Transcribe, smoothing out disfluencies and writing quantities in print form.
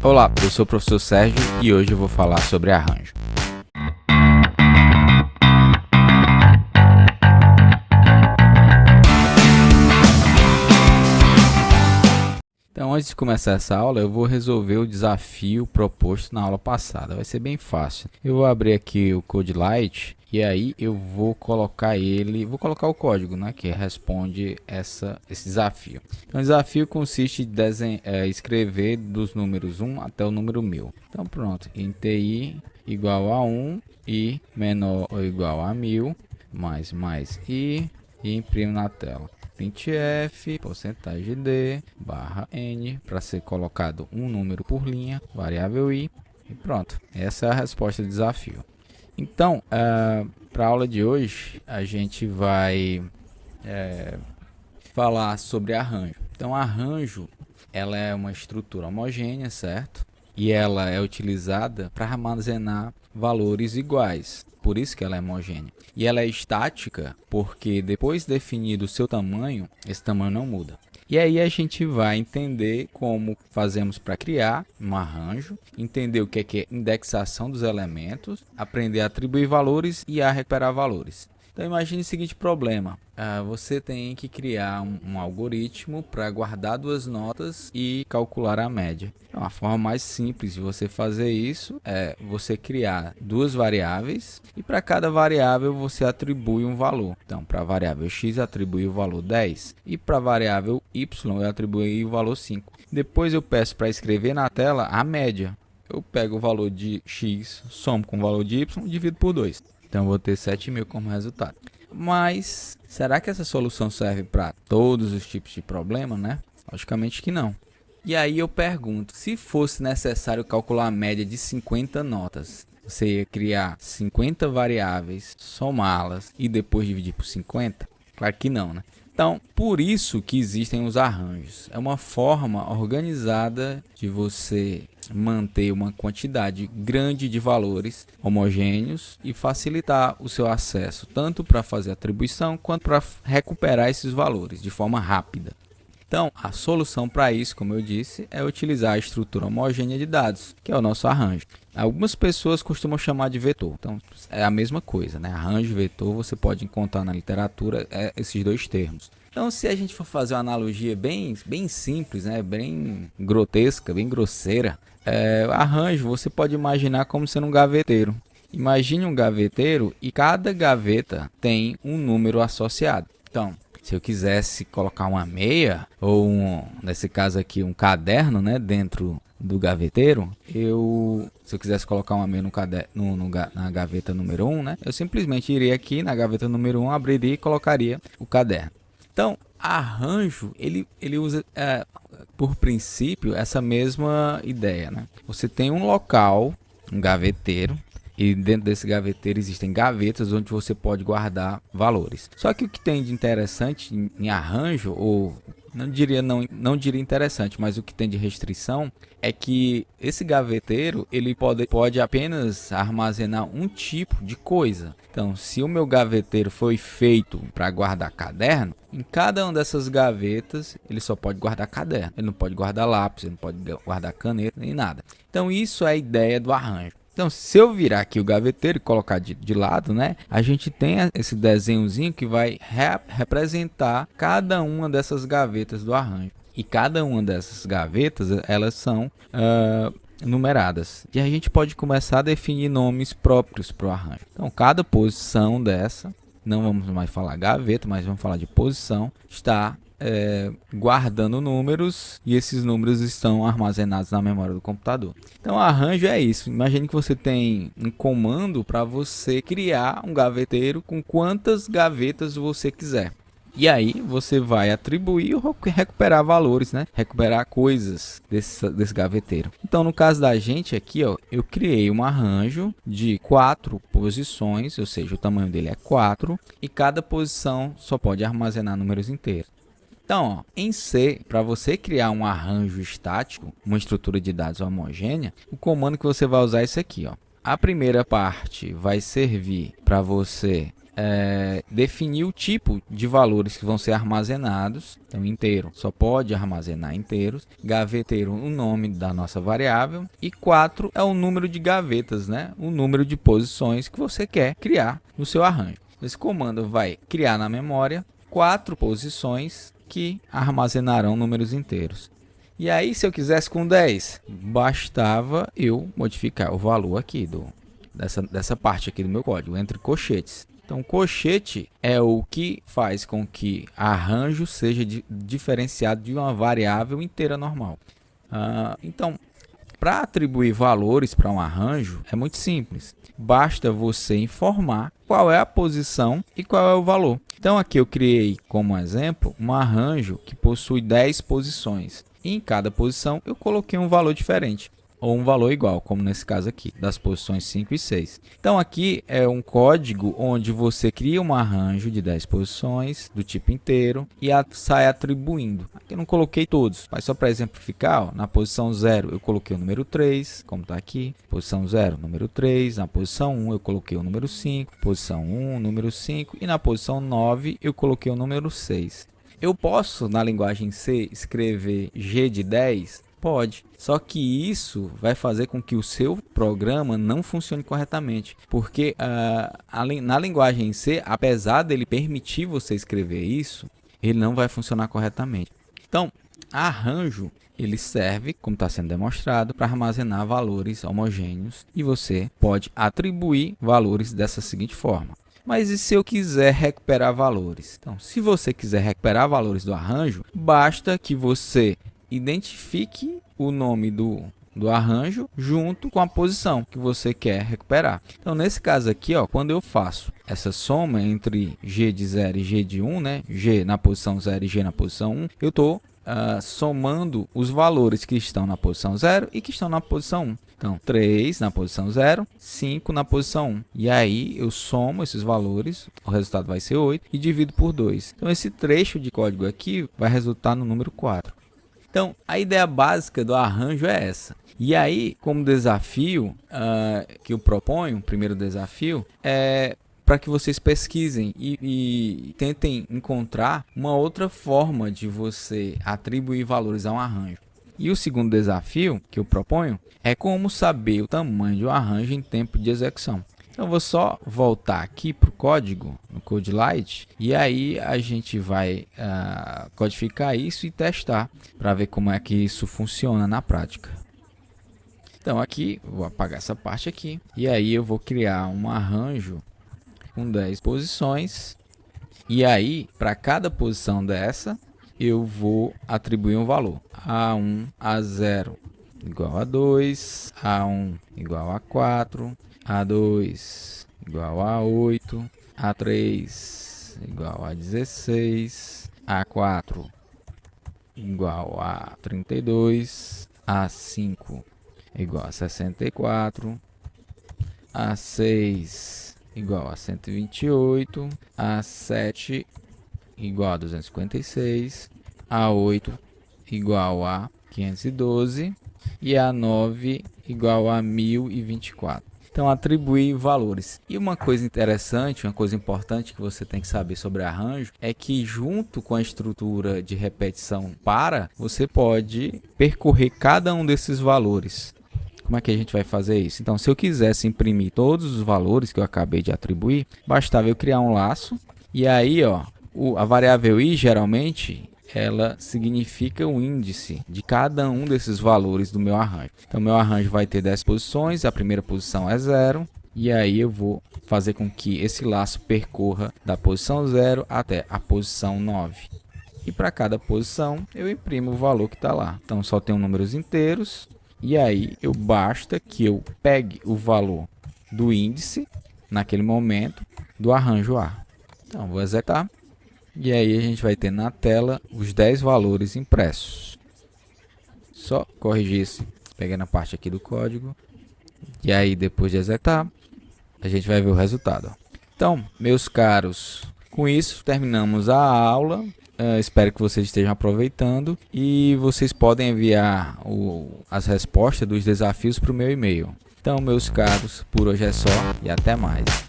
Olá, eu sou o professor Sérgio e hoje eu vou falar sobre arranjo. Então, antes de começar essa aula, eu vou resolver o desafio proposto na aula passada. Vai ser bem fácil. Eu vou abrir aqui o CodeLight e aí eu vou colocar o código, né, que responde esse desafio. Então, o desafio consiste em escrever dos números 1 até o número 1000. Então, pronto. Int i igual a 1 e menor ou igual a 1000 mais i e imprimo na tela. printf, porcentagem d, barra n, para ser colocado um número por linha, variável i, e pronto. Essa é a resposta do desafio. Então, para a aula de hoje, a gente vai falar sobre arranjo. Então, arranjo, ela é uma estrutura homogênea, certo? E ela é utilizada para armazenar valores iguais. Por isso que ela é homogênea. E ela é estática porque depois definido o seu tamanho, esse tamanho não muda. E aí a gente vai entender como fazemos para criar um arranjo, entender o que é indexação dos elementos, aprender a atribuir valores e a recuperar valores. Então imagine o seguinte problema, você tem que criar um algoritmo para guardar duas notas e calcular a média. Então, a forma mais simples de você fazer isso é você criar duas variáveis e para cada variável você atribui um valor. Então, para a variável x atribui o valor 10 e para a variável y eu atribuí o valor 5. Depois eu peço para escrever na tela a média. Eu pego o valor de x, somo com o valor de y e divido por 2. Então, eu vou ter 7.000 como resultado. Mas, será que essa solução serve para todos os tipos de problema, né? Logicamente que não. E aí eu pergunto, se fosse necessário calcular a média de 50 notas, você ia criar 50 variáveis, somá-las e depois dividir por 50? Claro que não, né? Então, por isso que existem os arranjos. É uma forma organizada de você manter uma quantidade grande de valores homogêneos e facilitar o seu acesso, tanto para fazer atribuição quanto para recuperar esses valores de forma rápida. Então, a solução para isso, como eu disse, é utilizar a estrutura homogênea de dados, que é o nosso arranjo. Algumas pessoas costumam chamar de vetor, então é a mesma coisa, né? Arranjo e vetor você pode encontrar na literatura esses dois termos. Então, se a gente for fazer uma analogia bem simples, né? Bem grotesca, bem grosseira, arranjo você pode imaginar como sendo um gaveteiro. Imagine um gaveteiro e cada gaveta tem um número associado. Então, se eu quisesse colocar uma meia ou nesse caso aqui um caderno, né, dentro do gaveteiro, se eu quisesse colocar uma meia na gaveta número 1, né, eu simplesmente iria aqui na gaveta número 1, abriria e colocaria o caderno. Então, arranjo, ele usa, por princípio, essa mesma ideia, né? Você tem um local, um gaveteiro, e dentro desse gaveteiro existem gavetas onde você pode guardar valores. Só que o que tem de interessante em arranjo, ou não diria interessante, mas o que tem de restrição é que esse gaveteiro ele pode apenas armazenar um tipo de coisa. Então, se o meu gaveteiro foi feito para guardar caderno, em cada uma dessas gavetas ele só pode guardar caderno. Ele não pode guardar lápis, ele não pode guardar caneta, nem nada. Então, isso é a ideia do arranjo. Então, se eu virar aqui o gaveteiro e colocar de lado, né, a gente tem esse desenhozinho que vai representar cada uma dessas gavetas do arranjo. E cada uma dessas gavetas, elas são numeradas. E a gente pode começar a definir nomes próprios para o arranjo. Então, cada posição dessa, não vamos mais falar gaveta, mas vamos falar de posição, está guardando números e esses números estão armazenados na memória do computador. Então, arranjo é isso. Imagine que você tem um comando para você criar um gaveteiro com quantas gavetas você quiser. E aí você vai atribuir ou recuperar valores, né? Recuperar coisas desse gaveteiro. Então, no caso da gente aqui, ó, eu criei um arranjo de 4 posições, ou seja, o tamanho dele é 4 e cada posição só pode armazenar números inteiros. Então, ó, em C, para você criar um arranjo estático, uma estrutura de dados homogênea, o comando que você vai usar é esse aqui, ó. A primeira parte vai servir para você definir o tipo de valores que vão ser armazenados. Então, inteiro só pode armazenar inteiros. Gaveteiro, o nome da nossa variável. E 4 é o número de gavetas, né? O número de posições que você quer criar no seu arranjo. Esse comando vai criar na memória 4 posições que armazenarão números inteiros. E aí, se eu quisesse com 10, bastava eu modificar o valor aqui dessa parte aqui do meu código, entre colchetes. Então, colchete é o que faz com que arranjo seja diferenciado de uma variável inteira normal. Então, para atribuir valores para um arranjo, é muito simples. Basta você informar qual é a posição e qual é o valor. Então, aqui eu criei como exemplo um arranjo que possui 10 posições. E em cada posição eu coloquei um valor diferente, ou um valor igual, como nesse caso aqui, das posições 5 e 6. Então aqui é um código onde você cria um arranjo de 10 posições, do tipo inteiro, e sai atribuindo. Aqui eu não coloquei todos, mas só para exemplificar, ó, na posição 0 eu coloquei o número 3, como está aqui. Posição 0, número 3. Na posição 1 eu coloquei o número 5. Posição 1, número 5. E na posição 9 eu coloquei o número 6. Eu posso, na linguagem C, escrever G de 10? Pode. Só que isso vai fazer com que o seu programa não funcione corretamente. Porque na linguagem C, apesar dele permitir você escrever isso, ele não vai funcionar corretamente. Então, arranjo, ele serve, como está sendo demonstrado, para armazenar valores homogêneos. E você pode atribuir valores dessa seguinte forma. Mas e se eu quiser recuperar valores? Então, se você quiser recuperar valores do arranjo, basta que você identifique o nome do arranjo junto com a posição que você quer recuperar. Então, nesse caso aqui, ó, quando eu faço essa soma entre G de 0 e G de 1, né? G na posição 0 e G na posição 1, eu estou somando os valores que estão na posição 0 e que estão na posição 1. Então, 3 na posição 0, 5 na posição 1. E aí, eu somo esses valores, o resultado vai ser 8, e divido por 2. Então, esse trecho de código aqui vai resultar no número 4. Então, a ideia básica do arranjo é essa. E aí, como desafio que eu proponho, o primeiro desafio, é para que vocês pesquisem e tentem encontrar uma outra forma de você atribuir valores a um arranjo. E o segundo desafio que eu proponho é como saber o tamanho de um arranjo em tempo de execução. Então, eu vou só voltar aqui para o código, no CodeLite, e aí a gente vai codificar isso e testar para ver como é que isso funciona na prática. Então, aqui, vou apagar essa parte aqui, e aí eu vou criar um arranjo com 10 posições, e aí, para cada posição dessa, eu vou atribuir um valor. A1, A0 igual a 2, A1 igual a 4, A2 igual a 8, A3 igual a 16, A4 igual a 32, A5 igual a 64, A6 igual a 128, A7 igual a 256, A8 igual a 512 e A9 igual a 1024. Então, atribuir valores. E uma coisa interessante, uma coisa importante que você tem que saber sobre arranjo é que junto com a estrutura de repetição para, você pode percorrer cada um desses valores. Como é que a gente vai fazer isso? Então, se eu quisesse imprimir todos os valores que eu acabei de atribuir, bastava eu criar um laço. E aí, ó, a variável i, geralmente, ela significa o índice de cada um desses valores do meu arranjo. Então, meu arranjo vai ter 10 posições, a primeira posição é 0. E aí, eu vou fazer com que esse laço percorra da posição 0 até a posição 9. E para cada posição, eu imprimo o valor que está lá. Então, só tenho números inteiros. E aí, basta que eu pegue o valor do índice, naquele momento, do arranjo A. Então, vou executar. E aí, a gente vai ter na tela os 10 valores impressos. Só corrigir isso, pegando a parte aqui do código. E aí, depois de executar, a gente vai ver o resultado. Então, meus caros, com isso, terminamos a aula. Espero que vocês estejam aproveitando e vocês podem enviar as respostas dos desafios para o meu e-mail. Então, meus caros, por hoje é só e até mais.